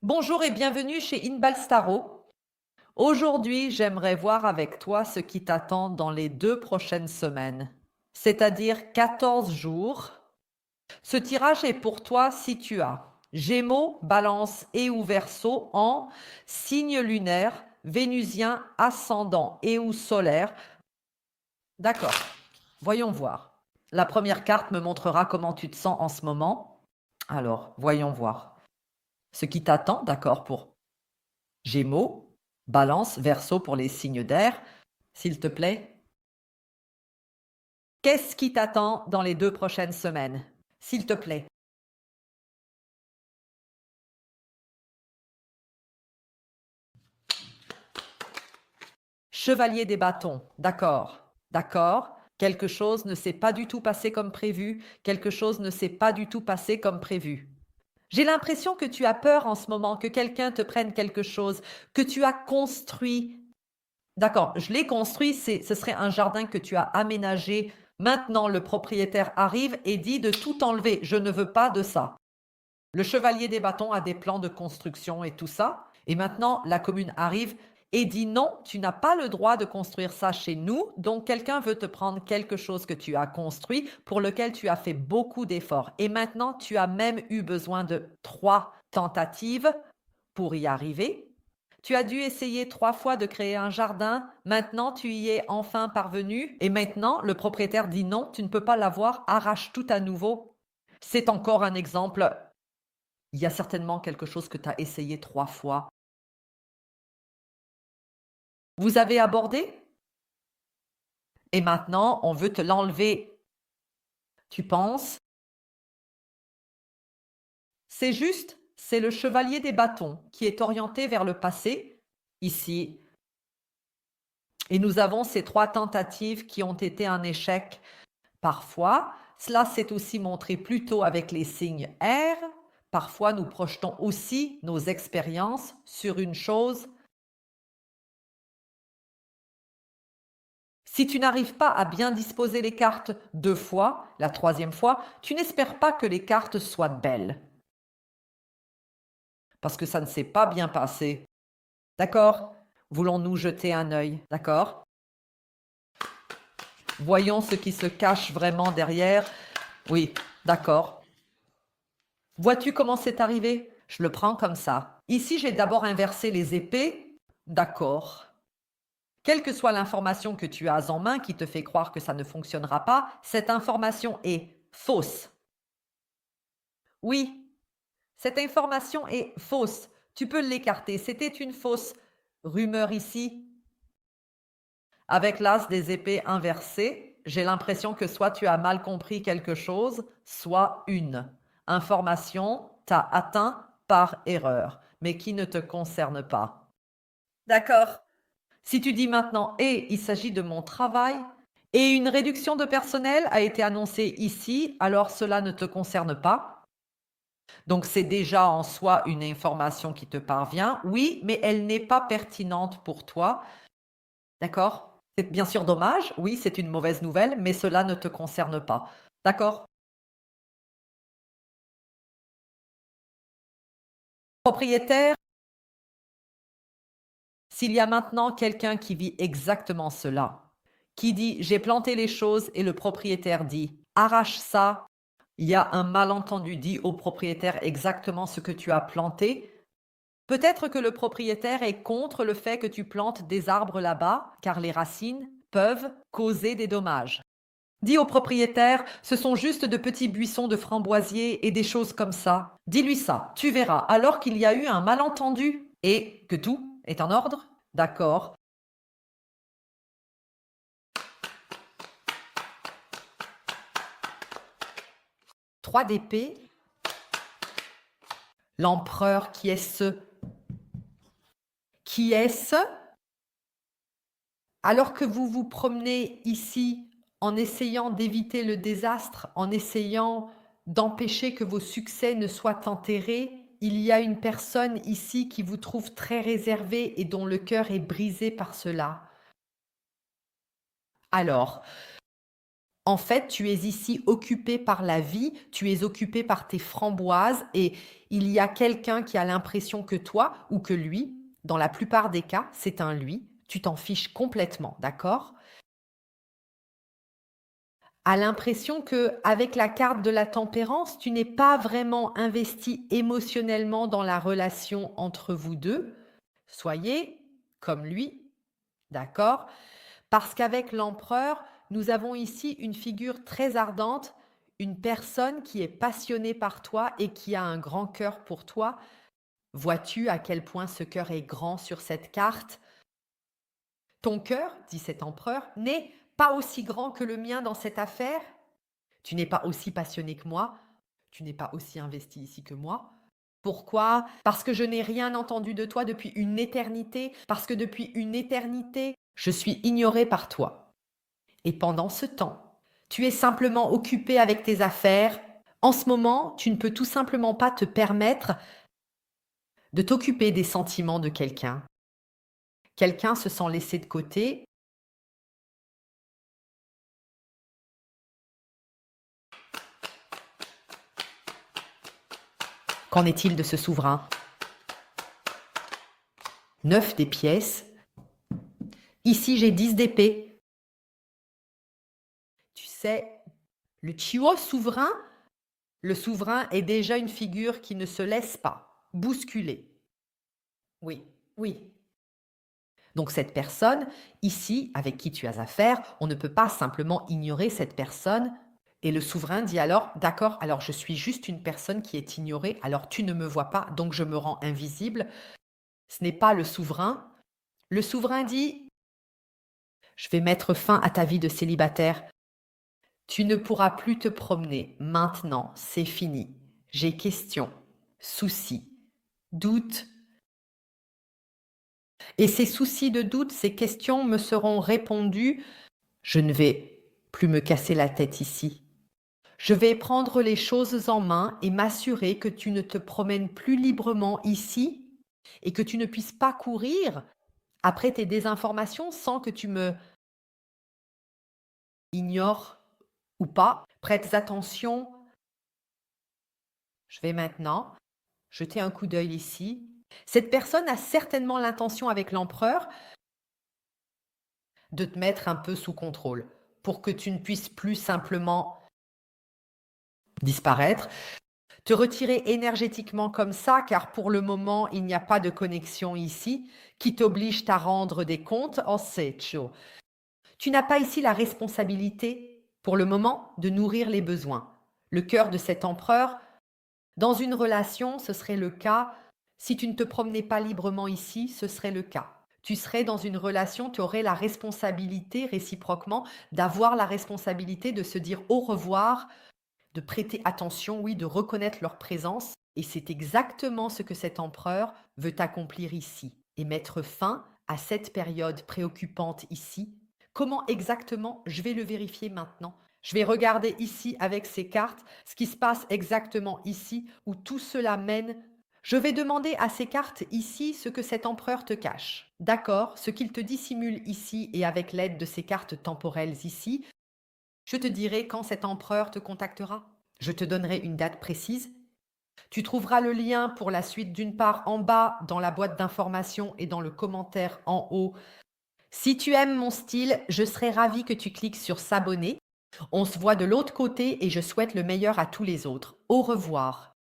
Bonjour et bienvenue chez Inbalstaro. Aujourd'hui, j'aimerais voir avec toi ce qui t'attend dans les 2 prochaines semaines, c'est-à-dire 14 jours. Ce tirage est pour toi si tu as Gémeaux, Balance et ou Verseau en signe lunaire, vénusien, ascendant et ou solaire. D'accord, voyons voir. La première carte me montrera comment tu te sens en ce moment. Alors, voyons voir. Ce qui t'attend, d'accord, pour Gémeaux, Balance, Verseau pour les signes d'air, s'il te plaît. Qu'est-ce qui t'attend dans les 2 prochaines semaines? S'il te plaît. Chevalier des bâtons, d'accord, d'accord. Quelque chose ne s'est pas du tout passé comme prévu, quelque chose ne s'est pas du tout passé comme prévu. J'ai l'impression que tu as peur en ce moment, que quelqu'un te prenne quelque chose, que tu as construit. D'accord, je l'ai construit, ce serait un jardin que tu as aménagé. Maintenant, le propriétaire arrive et dit de tout enlever. Je ne veux pas de ça. Le chevalier des bâtons a des plans de construction et tout ça. Et maintenant, la commune arrive et dit non, tu n'as pas le droit de construire ça chez nous. Donc, quelqu'un veut te prendre quelque chose que tu as construit, pour lequel tu as fait beaucoup d'efforts. Et maintenant, tu as même eu besoin de 3 tentatives pour y arriver. Tu as dû essayer 3 fois de créer un jardin. Maintenant, tu y es enfin parvenu. Et maintenant, le propriétaire dit non, tu ne peux pas l'avoir. Arrache tout à nouveau. C'est encore un exemple. Il y a certainement quelque chose que tu as essayé 3 fois. Vous avez abordé et maintenant on veut te l'enlever. Tu penses? C'est juste, c'est le chevalier des bâtons qui est orienté vers le passé, ici. Et nous avons ces 3 tentatives qui ont été un échec. Parfois, cela s'est aussi montré plutôt avec les signes R. Parfois, nous projetons aussi nos expériences sur une chose. Si tu n'arrives pas à bien disposer les cartes 2 fois, la 3e fois, tu n'espères pas que les cartes soient belles, parce que ça ne s'est pas bien passé. D'accord? Voulons-nous jeter un œil? D'accord? Voyons ce qui se cache vraiment derrière. Oui, d'accord. Vois-tu comment c'est arrivé? Je le prends comme ça. Ici, j'ai d'abord inversé les épées. D'accord. Quelle que soit l'information que tu as en main qui te fait croire que ça ne fonctionnera pas, cette information est fausse. Oui, cette information est fausse. Tu peux l'écarter. C'était une fausse rumeur ici. Avec l'as des épées inversées, j'ai l'impression que soit tu as mal compris quelque chose, soit une information t'a atteint par erreur, mais qui ne te concerne pas. D'accord. Si tu dis maintenant: «Et il s'agit de mon travail et une réduction de personnel a été annoncée ici», alors cela ne te concerne pas. Donc c'est déjà en soi une information qui te parvient, oui, mais elle n'est pas pertinente pour toi, d'accord? C'est bien sûr dommage, oui, c'est une mauvaise nouvelle, mais cela ne te concerne pas, d'accord? Propriétaire, s'il y a maintenant quelqu'un qui vit exactement cela, qui dit: «J'ai planté les choses» et le propriétaire dit: «Arrache ça», il y a un malentendu, dis au propriétaire exactement ce que tu as planté. Peut-être que le propriétaire est contre le fait que tu plantes des arbres là-bas, car les racines peuvent causer des dommages. Dis au propriétaire, ce sont juste de petits buissons de framboisiers et des choses comme ça. Dis-lui ça, tu verras, alors qu'il y a eu un malentendu et que tout est en ordre. D'accord. 3 d'épée, l'empereur, qui est ce? Qui est-ce? Alors que vous vous promenez ici en essayant d'éviter le désastre, en essayant d'empêcher que vos succès ne soient enterrés, il y a une personne ici qui vous trouve très réservé et dont le cœur est brisé par cela. Alors, En fait, tu es ici occupé par la vie, tu es occupé par tes framboises et il y a quelqu'un qui a l'impression que toi ou que lui, dans la plupart des cas, c'est un lui, tu t'en fiches complètement, d'accord? A l'impression que avec la carte de la tempérance, tu n'es pas vraiment investi émotionnellement dans la relation entre vous 2. Soyez comme lui, d'accord? Parce qu'avec l'empereur, nous avons ici une figure très ardente, une personne qui est passionnée par toi et qui a un grand cœur pour toi. Vois-tu à quel point ce cœur est grand sur cette carte? Ton cœur, dit cet empereur, n'est pas aussi grand que le mien dans cette affaire. Tu n'es pas aussi passionné que moi. Tu n'es pas aussi investi ici que moi. Pourquoi? Parce que je n'ai rien entendu de toi depuis une éternité, parce que depuis une éternité, je suis ignoré par toi. Et pendant ce temps, tu es simplement occupé avec tes affaires. En ce moment, tu ne peux tout simplement pas te permettre de t'occuper des sentiments de quelqu'un. Quelqu'un se sent laissé de côté. Qu'en est-il de ce souverain? 9 des pièces. Ici, j'ai 10 d'épée. Tu sais, le Chihuahua souverain, le souverain est déjà une figure qui ne se laisse pas bousculer. Oui, oui. Donc cette personne, ici, avec qui tu as affaire, on ne peut pas simplement ignorer cette personne. Et le souverain dit alors, d'accord, alors je suis juste une personne qui est ignorée, alors tu ne me vois pas, donc je me rends invisible. Ce n'est pas le souverain. Le souverain dit, je vais mettre fin à ta vie de célibataire. Tu ne pourras plus te promener. Maintenant, c'est fini. J'ai questions, soucis, doutes. Et ces soucis de doute, ces questions me seront répondues. Je ne vais plus me casser la tête ici. Je vais prendre les choses en main et m'assurer que tu ne te promènes plus librement ici et que tu ne puisses pas courir après tes désinformations sans que tu me ignores ou pas. Prête attention. Je vais maintenant jeter un coup d'œil ici. Cette personne a certainement l'intention avec l'empereur de te mettre un peu sous contrôle pour que tu ne puisses plus simplement disparaître, te retirer énergétiquement comme ça, car pour le moment, il n'y a pas de connexion ici qui t'oblige à rendre des comptes en secho. Tu n'as pas ici la responsabilité, pour le moment, de nourrir les besoins. Le cœur de cet empereur, dans une relation, ce serait le cas. Si tu ne te promenais pas librement ici, ce serait le cas. Tu serais dans une relation, tu aurais la responsabilité réciproquement d'avoir la responsabilité de se dire au revoir, de prêter attention, oui, de reconnaître leur présence. Et c'est exactement ce que cet empereur veut accomplir ici et mettre fin à cette période préoccupante ici. Comment exactement? Je vais le vérifier maintenant. Je vais regarder ici avec ces cartes ce qui se passe exactement ici où tout cela mène. Je vais demander à ces cartes ici ce que cet empereur te cache. D'accord, ce qu'il te dissimule ici et avec l'aide de ces cartes temporelles ici, je te dirai quand cet empereur te contactera. Je te donnerai une date précise. Tu trouveras le lien pour la suite d'une part en bas dans la boîte d'informations et dans le commentaire en haut. Si tu aimes mon style, je serai ravie que tu cliques sur s'abonner. On se voit de l'autre côté et je souhaite le meilleur à tous les autres. Au revoir.